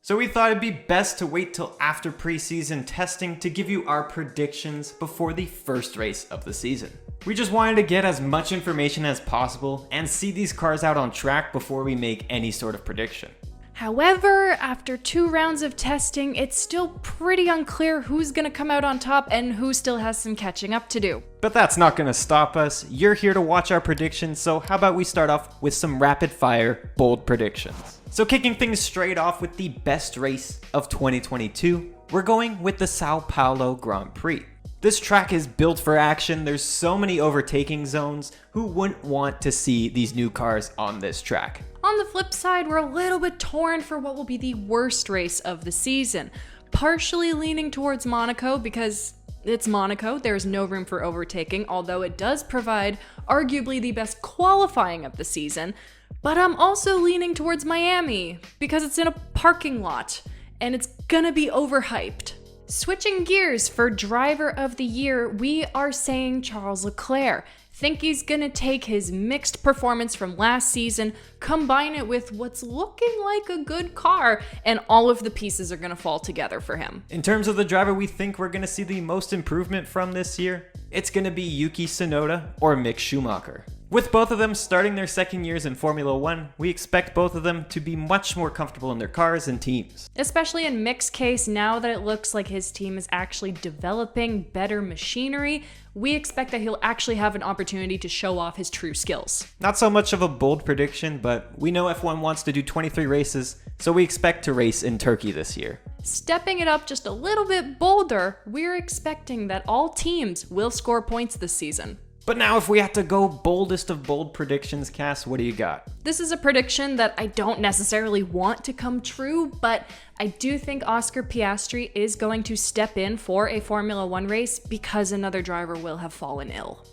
So we thought it'd be best to wait till after preseason testing to give you our predictions before the first race of the season. We just wanted to get as much information as possible and see these cars out on track before we make any sort of prediction. However, after 2 rounds of testing, it's still pretty unclear who's gonna come out on top and who still has some catching up to do. But that's not gonna stop us. You're here to watch our predictions, so how about we start off with some rapid fire, bold predictions. So kicking things straight off with the best race of 2022, we're going with the Sao Paulo Grand Prix. This track is built for action. There's so many overtaking zones. Who wouldn't want to see these new cars on this track? On the flip side, we're a little bit torn for what will be the worst race of the season. Partially leaning towards Monaco because it's Monaco, there's no room for overtaking, although it does provide arguably the best qualifying of the season. But I'm also leaning towards Miami because it's in a parking lot and it's gonna be overhyped. Switching gears for driver of the year, we are saying Charles Leclerc. Think he's gonna take his mixed performance from last season, combine it with what's looking like a good car, and all of the pieces are gonna fall together for him. In terms of the driver we think we're gonna see the most improvement from this year, it's gonna be Yuki Tsunoda or Mick Schumacher. With both of them starting their second years in Formula 1, we expect both of them to be much more comfortable in their cars and teams. Especially in Mick's case, now that it looks like his team is actually developing better machinery, we expect that he'll actually have an opportunity to show off his true skills. Not so much of a bold prediction, but we know F1 wants to do 23 races, so we expect to race in Turkey this year. Stepping it up just a little bit bolder, we're expecting that all teams will score points this season. But now if we had to go boldest of bold predictions, Cass, what do you got? This is a prediction that I don't necessarily want to come true, but I do think Oscar Piastri is going to step in for a Formula 1 race because another driver will have fallen ill.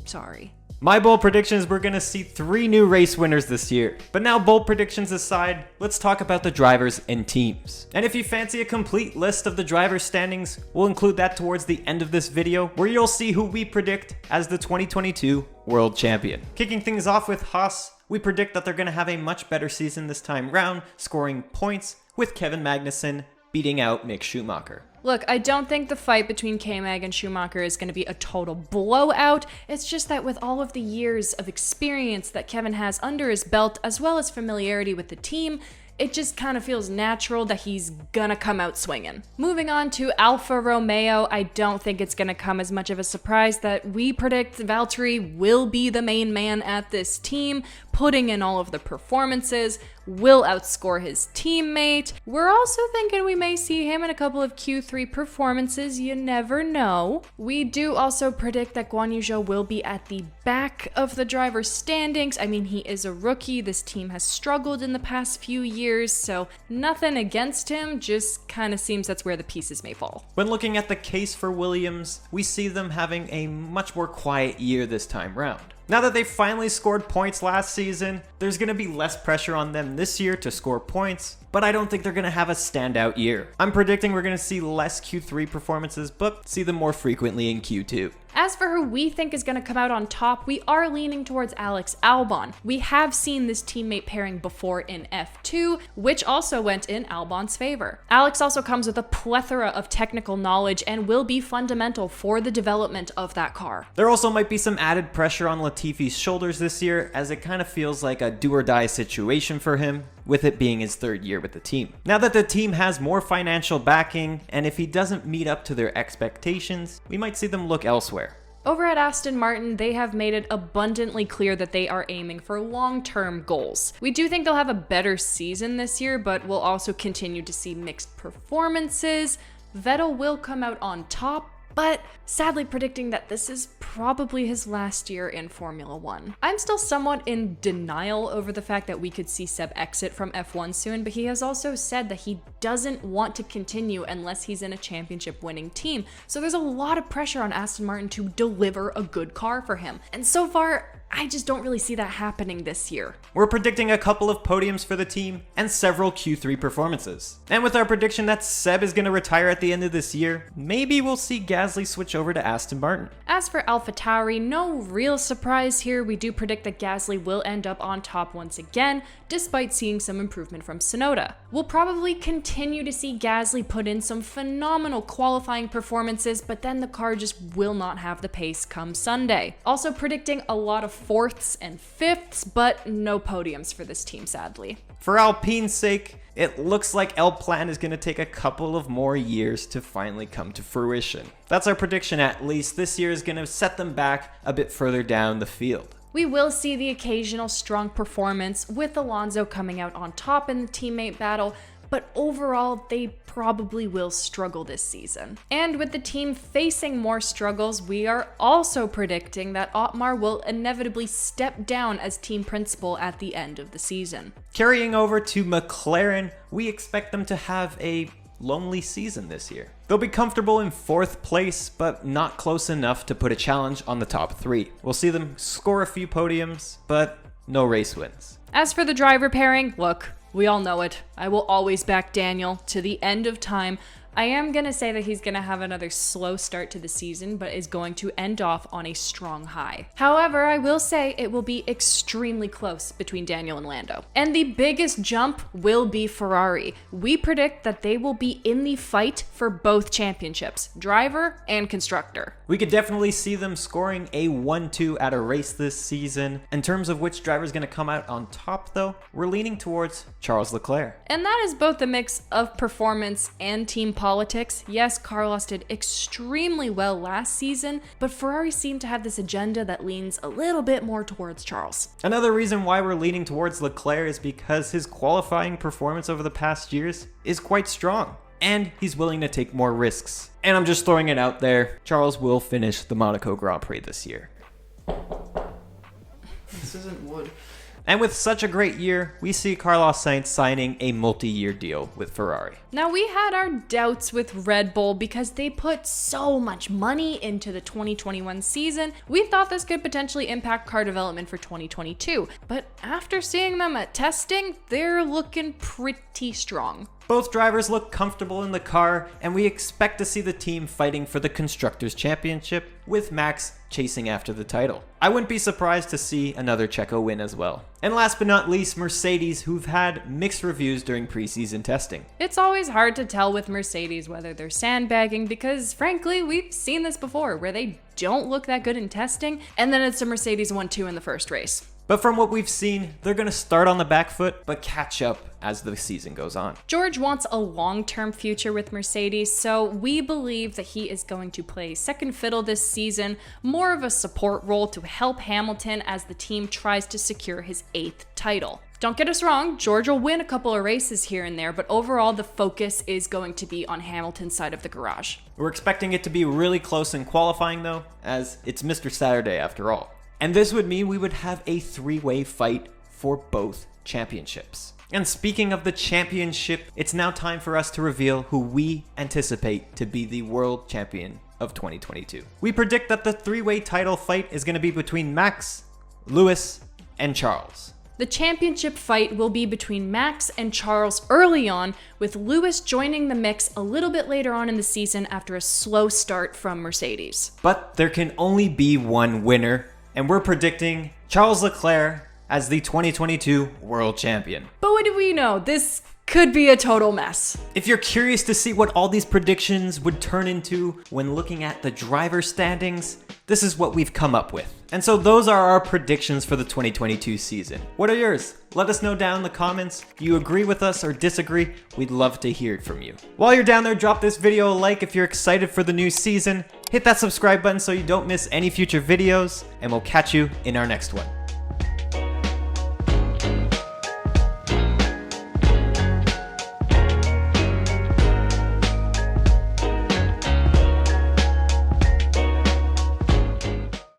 Sorry. My bold prediction is we're going to see 3 new race winners this year. But now bold predictions aside, let's talk about the drivers and teams. And if you fancy a complete list of the driver standings, we'll include that towards the end of this video, where you'll see who we predict as the 2022 World Champion. Kicking things off with Haas, we predict that they're going to have a much better season this time round, scoring points with Kevin Magnussen beating out Mick Schumacher. Look, I don't think the fight between K-Mag and Schumacher is going to be a total blowout. It's just that with all of the years of experience that Kevin has under his belt, as well as familiarity with the team, it just kind of feels natural that he's gonna come out swinging. Moving on to Alfa Romeo, I don't think it's gonna come as much of a surprise that we predict Valtteri will be the main man at this team, putting in all of the performances, will outscore his teammate. We're also thinking we may see him in a couple of Q3 performances, you never know. We do also predict that Guan Yu Zhou will be at the back of the driver's standings. I mean, he is a rookie, this team has struggled in the past few years, so nothing against him, just kind of seems that's where the pieces may fall. When looking at the case for Williams, we see them having a much more quiet year this time round. Now that they finally scored points last season, there's going to be less pressure on them this year to score points, but I don't think they're going to have a standout year. I'm predicting we're going to see less Q3 performances, but see them more frequently in Q2. As for who we think is going to come out on top, we are leaning towards Alex Albon. We have seen this teammate pairing before in F2, which also went in Albon's favor. Alex also comes with a plethora of technical knowledge and will be fundamental for the development of that car. There also might be some added pressure on Latifi's shoulders this year, as it kind of feels like a do-or-die situation for him, with it being his 3rd year with the team. Now that the team has more financial backing, and if he doesn't meet up to their expectations, we might see them look elsewhere. Over at Aston Martin, they have made it abundantly clear that they are aiming for long-term goals. We do think they'll have a better season this year, but we'll also continue to see mixed performances. Vettel will come out on top, but sadly predicting that this is probably his last year in Formula 1. I'm still somewhat in denial over the fact that we could see Seb exit from F1 soon, but he has also said that he doesn't want to continue unless he's in a championship winning team. So there's a lot of pressure on Aston Martin to deliver a good car for him. And so far, I just don't really see that happening this year. We're predicting a couple of podiums for the team and several Q3 performances. And with our prediction that Seb is going to retire at the end of this year, maybe we'll see Gasly switch over to Aston Martin. As for AlphaTauri, no real surprise here. We do predict that Gasly will end up on top once again. despite seeing some improvement from Tsunoda. We'll probably continue to see Gasly put in some phenomenal qualifying performances, but then the car just will not have the pace come Sunday. Also predicting a lot of fourths and fifths, but no podiums for this team, sadly. For Alpine's sake, it looks like Alpine is going to take a couple of more years to finally come to fruition. That's our prediction at least. This year is going to set them back a bit further down the field. We will see the occasional strong performance with Alonso coming out on top in the teammate battle, but overall they probably will struggle this season. And with the team facing more struggles, we are also predicting that Otmar will inevitably step down as team principal at the end of the season. Carrying over to McLaren, we expect them to have a lonely season this year. They'll be comfortable in 4th place, but not close enough to put a challenge on the top 3. We'll see them score a few podiums, but no race wins. As for the driver pairing, look, we all know it. I will always back Daniel to the end of time. I am going to say that he's going to have another slow start to the season, but is going to end off on a strong high. However, I will say it will be extremely close between Daniel and Lando. And the biggest jump will be Ferrari. We predict that they will be in the fight for both championships, driver and constructor. We could definitely see them scoring a 1-2 at a race this season. In terms of which driver is going to come out on top though, we're leaning towards Charles Leclerc. And that is both a mix of performance and team politics. Yes, Carlos did extremely well last season, but Ferrari seemed to have this agenda that leans a little bit more towards Charles. Another reason why we're leaning towards Leclerc is because his qualifying performance over the past years is quite strong, and he's willing to take more risks. And I'm just throwing it out there, Charles will finish the Monaco Grand Prix this year. This isn't wood. And with such a great year, we see Carlos Sainz signing a multi-year deal with Ferrari. Now, we had our doubts with Red Bull because they put so much money into the 2021 season. We thought this could potentially impact car development for 2022, but after seeing them at testing, they're looking pretty strong. Both drivers look comfortable in the car, and we expect to see the team fighting for the Constructors' Championship, with Max chasing after the title. I wouldn't be surprised to see another Checo win as well. And last but not least, Mercedes, who've had mixed reviews during preseason testing. It's always hard to tell with Mercedes whether they're sandbagging because, frankly, we've seen this before, where they don't look that good in testing, and then it's a Mercedes 1-2 in the first race. But from what we've seen, they're going to start on the back foot, but catch up as the season goes on. George wants a long-term future with Mercedes, so we believe that he is going to play second fiddle this season, more of a support role to help Hamilton as the team tries to secure his 8th title. Don't get us wrong, George will win a couple of races here and there, but overall the focus is going to be on Hamilton's side of the garage. We're expecting it to be really close in qualifying though, as it's Mr. Saturday after all. And this would mean we would have a 3-way fight for both championships. And speaking of the championship, it's now time for us to reveal who we anticipate to be the world champion of 2022. We predict that the 3-way title fight is going to be between Max, Lewis, and Charles. The championship fight will be between Max and Charles early on, with Lewis joining the mix a little bit later on in the season after a slow start from Mercedes. But there can only be one winner, and we're predicting Charles Leclerc as the 2022 world champion. But what do we know? This could be a total mess. If you're curious to see what all these predictions would turn into when looking at the driver standings, this is what we've come up with. And so those are our predictions for the 2022 season. What are yours? Let us know down in the comments. If you agree with us or disagree, we'd love to hear from you. While you're down there, drop this video a like if you're excited for the new season. Hit that subscribe button so you don't miss any future videos, and we'll catch you in our next one.